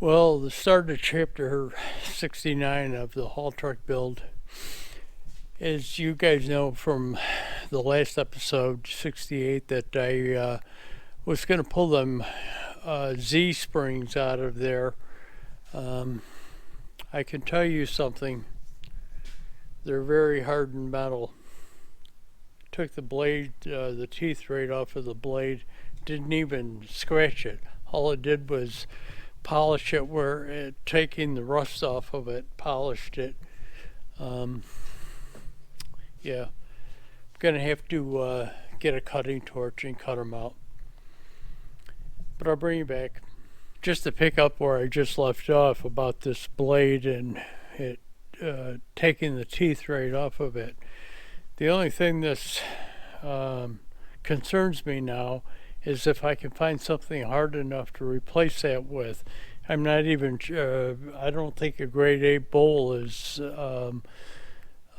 Well, the start of chapter 69 of the haul truck build, as you guys know from the last episode, 68, that I was going to pull them Z springs out of there. Um, I can tell you something, they're very hardened metal. Took the blade, the teeth right off of the blade, didn't even scratch it. All it did was polish it where it, taking the rust off of it, polished it. Um, yeah, I'm gonna have to get a cutting torch and cut them out. But I'll bring you back just to pick up where I just left off about this blade and it taking the teeth right off of it. The only thing this concerns me now is if I can find something hard enough to replace that with. I'm not even. I don't think a grade A bowl is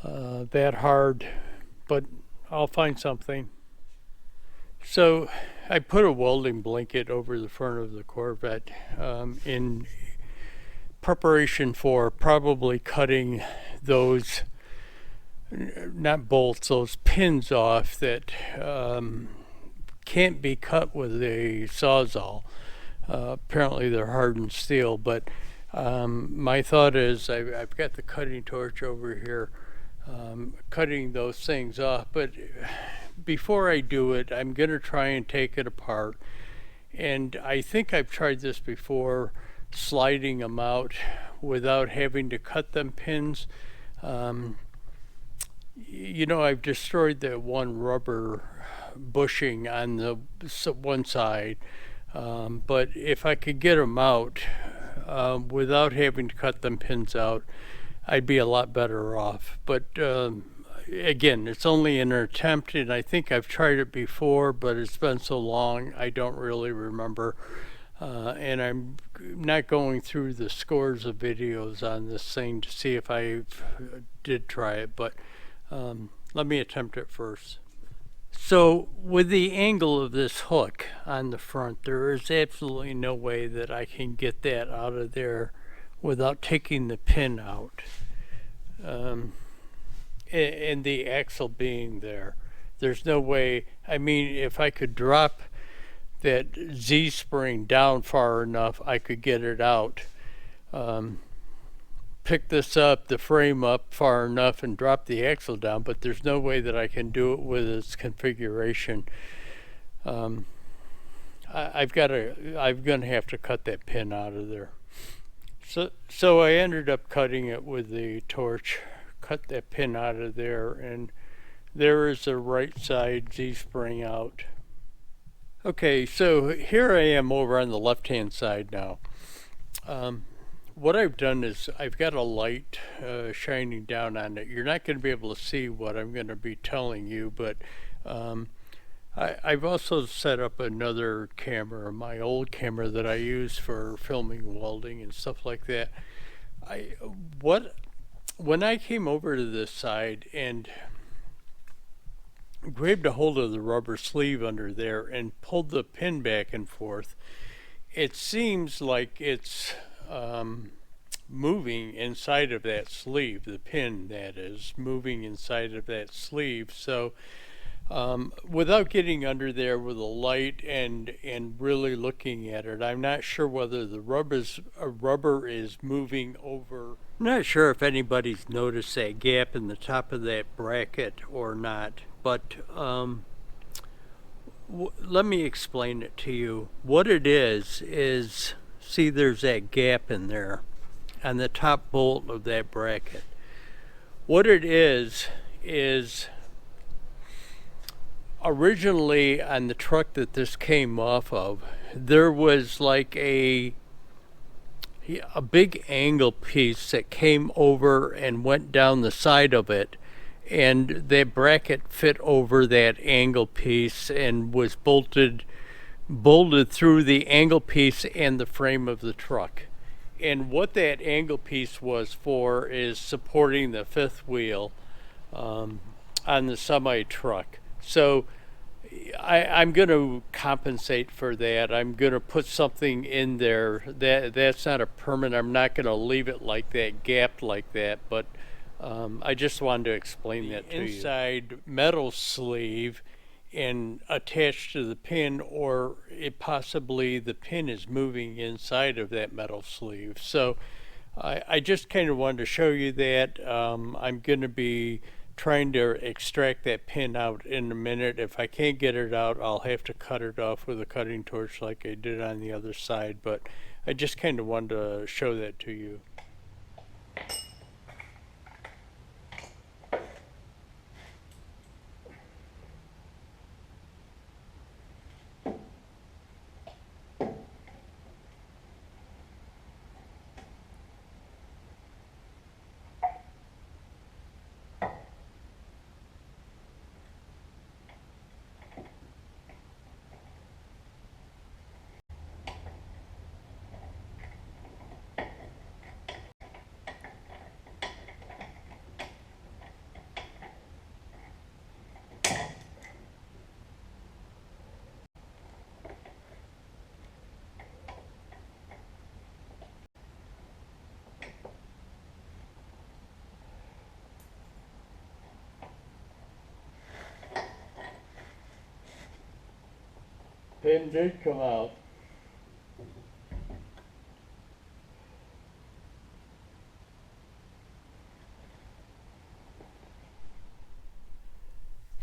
that hard, but I'll find something. So I put a welding blanket over the front of the Corvette in preparation for probably cutting those, not bolts, those pins off that can't be cut with a sawzall. Apparently they're hardened steel, but my thought is I've got the cutting torch over here, cutting those things off. But before I do it, I'm going to try and take it apart. And I think I've tried this before, sliding them out without having to cut them pins. I've destroyed the one rubber bushing on the one side, but if I could get them out without having to cut them pins out, I'd be a lot better off. But again, it's only an attempt, and I think I've tried it before, but it's been so long I don't really remember. And I'm not going through the scores of videos on this thing to see if I did try it, but let me attempt it first. So with the angle of this hook on the front, there is absolutely no way that I can get that out of there without taking the pin out. And the axle being there. There's no way, I mean, if I could drop that Z spring down far enough, I could get it out. Pick this up, the frame up far enough and drop the axle down, but there's no way that I can do it with its configuration. I'm gonna have to cut that pin out of there. So I ended up cutting it with the torch, cut that pin out of there, and there is the right side Z-spring out. Okay, so here I am over on the left-hand side now. What I've done is I've got a light shining down on it. You're not going to be able to see what I'm going to be telling you, but I've also set up another camera, my old camera that I use for filming welding and stuff like that. When I came over to this side and grabbed a hold of the rubber sleeve under there and pulled the pin back and forth, it seems like it's moving inside of that sleeve, the pin that is moving inside of that sleeve. So without getting under there with a light and really looking at it, I'm not sure whether the rubber is moving over. I'm not sure if anybody's noticed that gap in the top of that bracket or not, but let me explain it to you. What it is see, there's that gap in there on the top bolt of that bracket. What it is originally on the truck that this came off of, there was like a big angle piece that came over and went down the side of it, and that bracket fit over that angle piece and was bolted through the angle piece and the frame of the truck. And what that angle piece was for is supporting the fifth wheel on the semi truck. So I'm going to compensate for that. I'm going to put something in there that's not a permanent. I'm not going to leave it like that, gapped like that. But I just wanted to explain that to you. Inside metal sleeve and attached to the pin, or it possibly the pin is moving inside of that metal sleeve. So I just kind of wanted to show you that. I'm going to be trying to extract that pin out in a minute. If I can't get it out, I'll have to cut it off with a cutting torch like I did on the other side. But I just kind of wanted to show that to you. Pin did come out.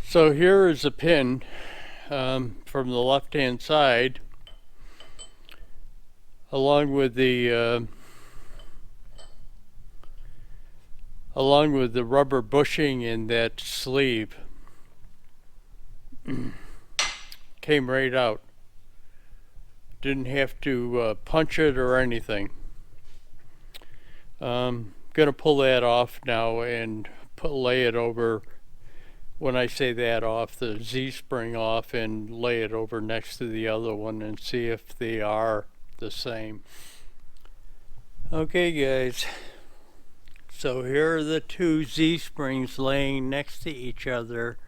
So here is a pin from the left-hand side, along with the rubber bushing in that sleeve. Came right out. Didn't have to punch it or anything. Gonna pull that off now and lay it over. When I say that off, the Z-spring off, and lay it over next to the other one and see if they are the same. Okay, guys. So here are the two Z-springs laying next to each other,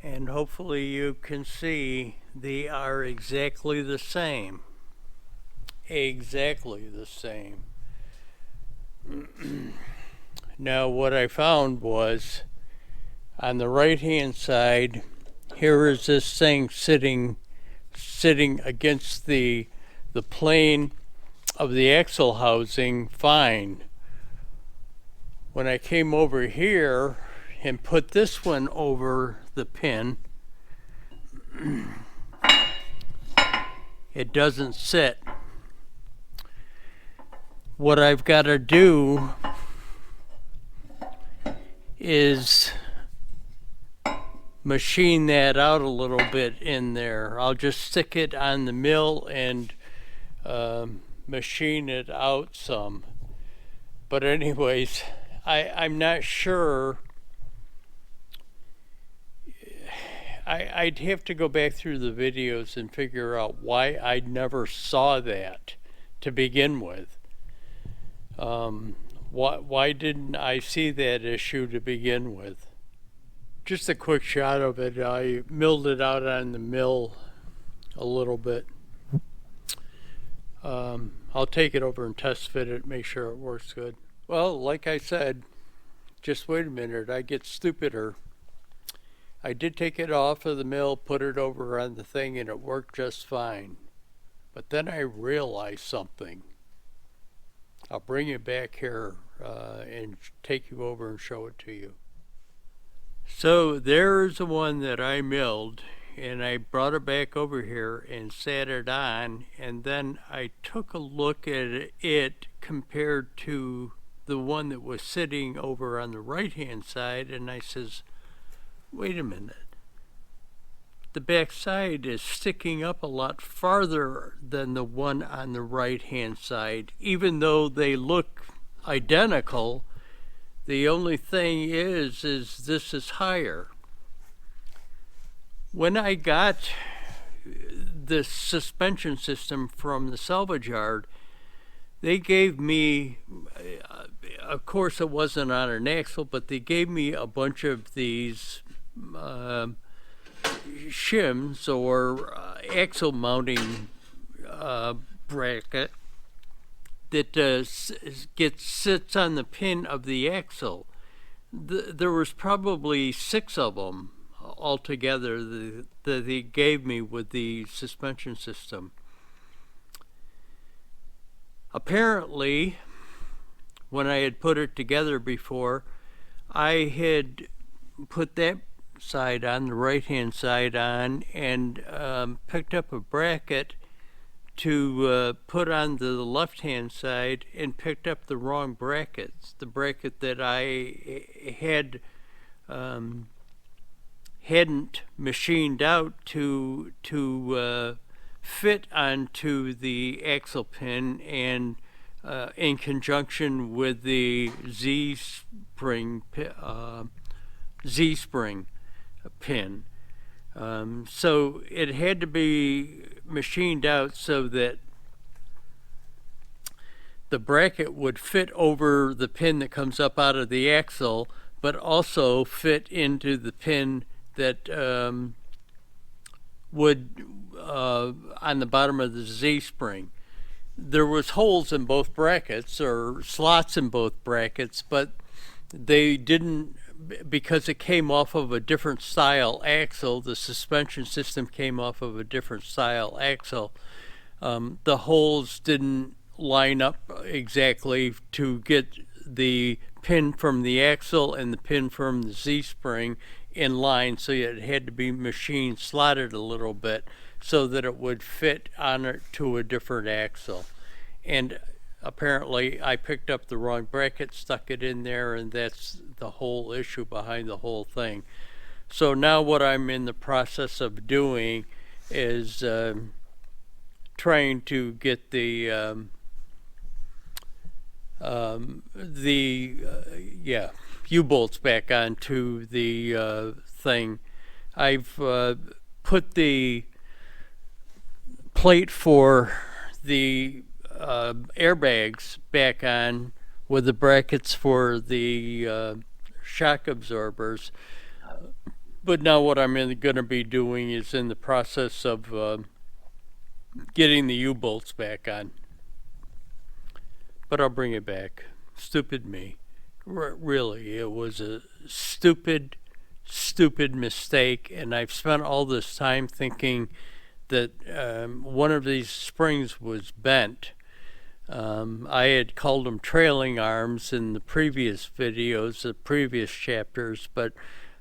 and hopefully you can see they are exactly the same. Exactly the same. Now what I found was, on the right hand side, here is this thing sitting against the plane of the axle housing fine. When I came over here and put this one over the pin, it doesn't sit. What I've got to do is machine that out a little bit in there. I'll just stick it on the mill and machine it out some. But anyways, I'm not sure. I'd have to go back through the videos and figure out why I never saw that to begin with. Why didn't I see that issue to begin with? Just a quick shot of it. I milled it out on the mill a little bit. I'll take it over and test fit it, make sure it works good. Well, like I said, just wait a minute, I get stupider. I did take it off of the mill, put it over on the thing, and it worked just fine. But then I realized something. I'll bring it back here and take you over and show it to you. So there's the one that I milled, and I brought it back over here and sat it on, and then I took a look at it compared to the one that was sitting over on the right hand side, and I says, wait a minute, the back side is sticking up a lot farther than the one on the right hand side. Even though they look identical, the only thing is this is higher. When I got this suspension system from the salvage yard, they gave me, of course it wasn't on an axle, but they gave me a bunch of these shims or axle mounting bracket that sits on the pin of the axle. There was probably 6 of them altogether that he gave me with the suspension system. Apparently, when I had put it together before, I had put that side on, the right-hand side on, and picked up a bracket to put on the left-hand side and picked up the wrong brackets. The bracket that I had hadn't machined out to fit onto the axle pin, and in conjunction with the Z-spring pin. So it had to be machined out so that the bracket would fit over the pin that comes up out of the axle, but also fit into the pin that would on the bottom of the Z-spring. There was holes in both brackets, or slots in both brackets, but they didn't, because it came off of a different style axle. The suspension system came off of a different style axle. The holes didn't line up exactly to get the pin from the axle and the pin from the Z-spring in line, so it had to be machined, slotted a little bit so that it would fit on it to a different axle. And apparently I picked up the wrong bracket, stuck it in there, and that's the whole issue behind the whole thing. So now what I'm in the process of doing is trying to get the U-bolts back onto the thing. I've put the plate for the airbags back on with the brackets for the shock absorbers. But now what I'm going to be doing is in the process of getting the U-bolts back on. But I'll bring it back. Stupid me. Really, it was a stupid mistake, and I've spent all this time thinking that one of these springs was bent. I had called them trailing arms in the previous videos, the previous chapters, but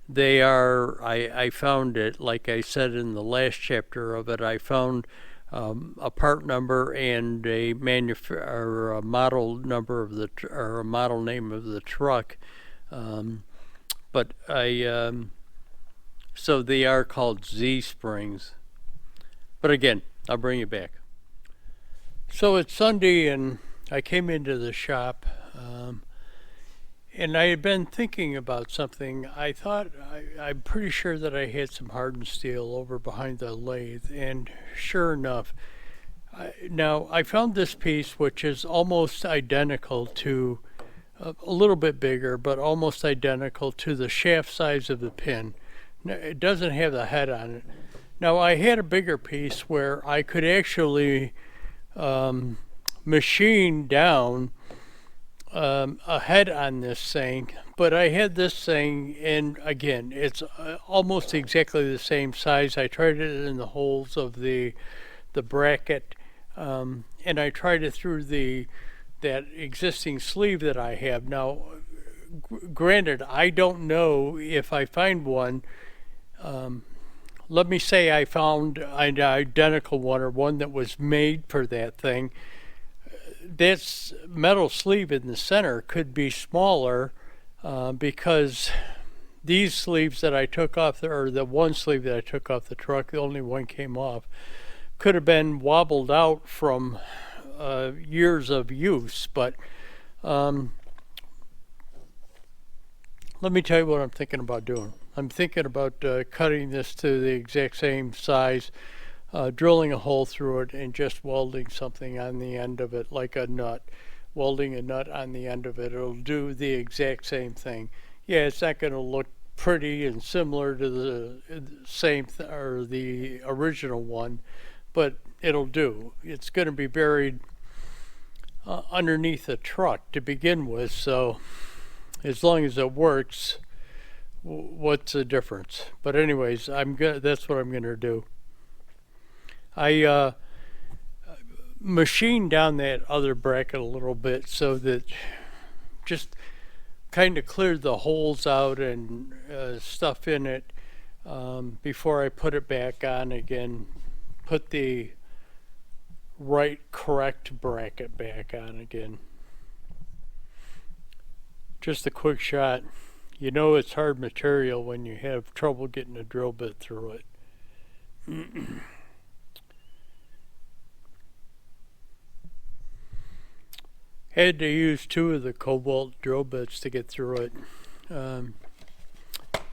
they are, I found it, like I said in the last chapter of it, I found a part number and a model number of the or a model name of the truck, but so they are called Z springs. But again, I'll bring it back. So it's Sunday, and I came into the shop, and I had been thinking about something. I thought, I'm pretty sure that I had some hardened steel over behind the lathe, and sure enough, now I found this piece which is almost identical to, a little bit bigger, but almost identical to the shaft size of the pin. It doesn't have the head on it. Now I had a bigger piece where I could actually machine down a head on this thing, but I had this thing, and again, it's almost exactly the same size. I tried it in the holes of the bracket, and I tried it through that existing sleeve that I have. Now, granted, I don't know if I find one. Let me say I found an identical one, or one that was made for that thing. This metal sleeve in the center could be smaller because these sleeves that I took off, or the one sleeve that I took off the truck, the only one came off, could have been wobbled out from years of use. But let me tell you what I'm thinking about doing. I'm thinking about cutting this to the exact same size, drilling a hole through it, and just welding something on the end of it, like a nut. Welding a nut on the end of it. It'll do the exact same thing. Yeah, it's not going to look pretty and similar to the or the original one, but it'll do. It's going to be buried underneath a truck to begin with, so as long as it works, what's the difference? But anyways, that's what I'm going to do. I machined down that other bracket a little bit so that just kind of cleared the holes out and stuff in it before I put it back on again. Put the correct bracket back on again. Just a quick shot. You know it's hard material when you have trouble getting a drill bit through it. Had to use 2 of the Cobalt drill bits to get through it.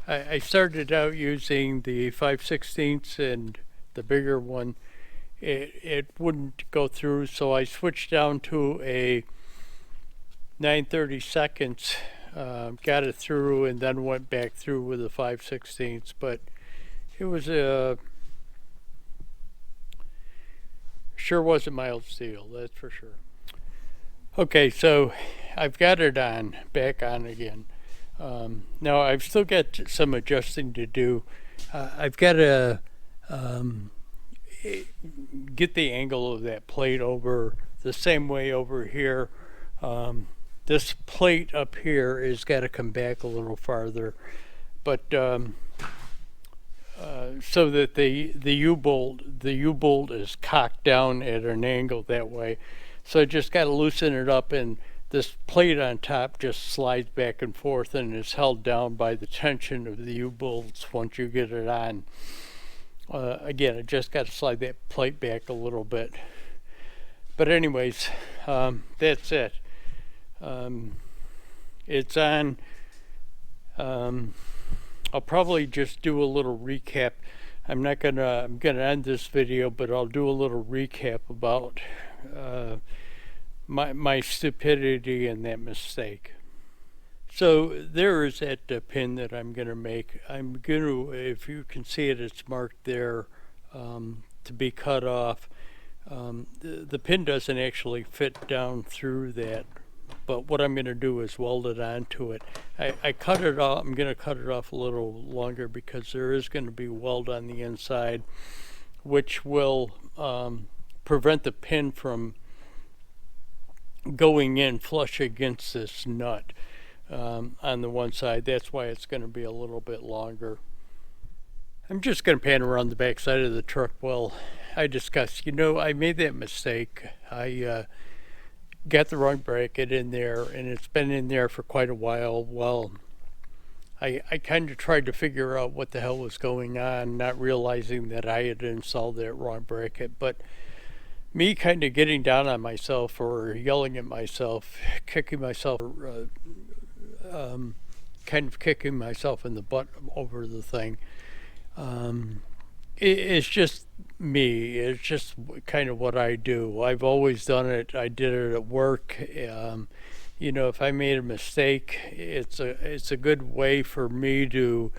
I started out using the 5/16 and the bigger one. It wouldn't go through, so I switched down to a 9/32, got it through, and then went back through with a 5/16. But it was sure wasn't mild steel, that's for sure. Okay, so I've got it back on again. Now I've still got some adjusting to do. I've got to get the angle of that plate over the same way over here. This plate up here has got to come back a little farther, but so that the U-bolt is cocked down at an angle that way. So I just got to loosen it up, and this plate on top just slides back and forth and is held down by the tension of the U-bolts once you get it on. Again, I just got to slide that plate back a little bit. But anyways, that's it. It's on. I'll probably just do a little recap. I'm gonna end this video, but I'll do a little recap about my stupidity and that mistake. So there is that pin that I'm gonna make. I'm gonna, if you can see it, it's marked there to be cut off. The pin doesn't actually fit down through that, but what I'm going to do is weld it onto it. I cut it off. I'm going to cut it off a little longer because there is going to be weld on the inside, which will prevent the pin from going in flush against this nut on the one side. That's why it's going to be a little bit longer. I'm just going to pan around the back side of the truck. Well, I discussed, I made that mistake. I got the wrong bracket in there, and it's been in there for quite a while. Well, I kind of tried to figure out what the hell was going on, not realizing that I had installed that wrong bracket. But me kind of getting down on myself or yelling at myself, kicking myself, kind of kicking myself in the butt over the thing. It's just me. It's just kind of what I do. I've always done it. I did it at work. If I made a mistake, it's a good way for me to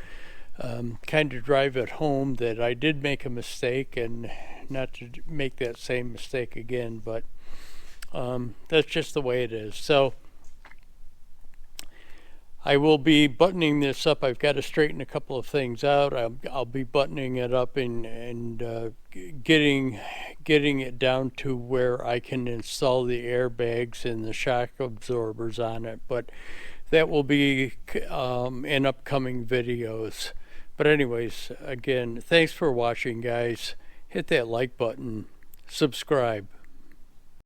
kind of drive it home that I did make a mistake and not to make that same mistake again. But that's just the way it is. So I will be buttoning this up. I've got to straighten a couple of things out. I'll be buttoning it up and getting it down to where I can install the airbags and the shock absorbers on it. But that will be in upcoming videos. But anyways, again, thanks for watching, guys. Hit that like button, subscribe.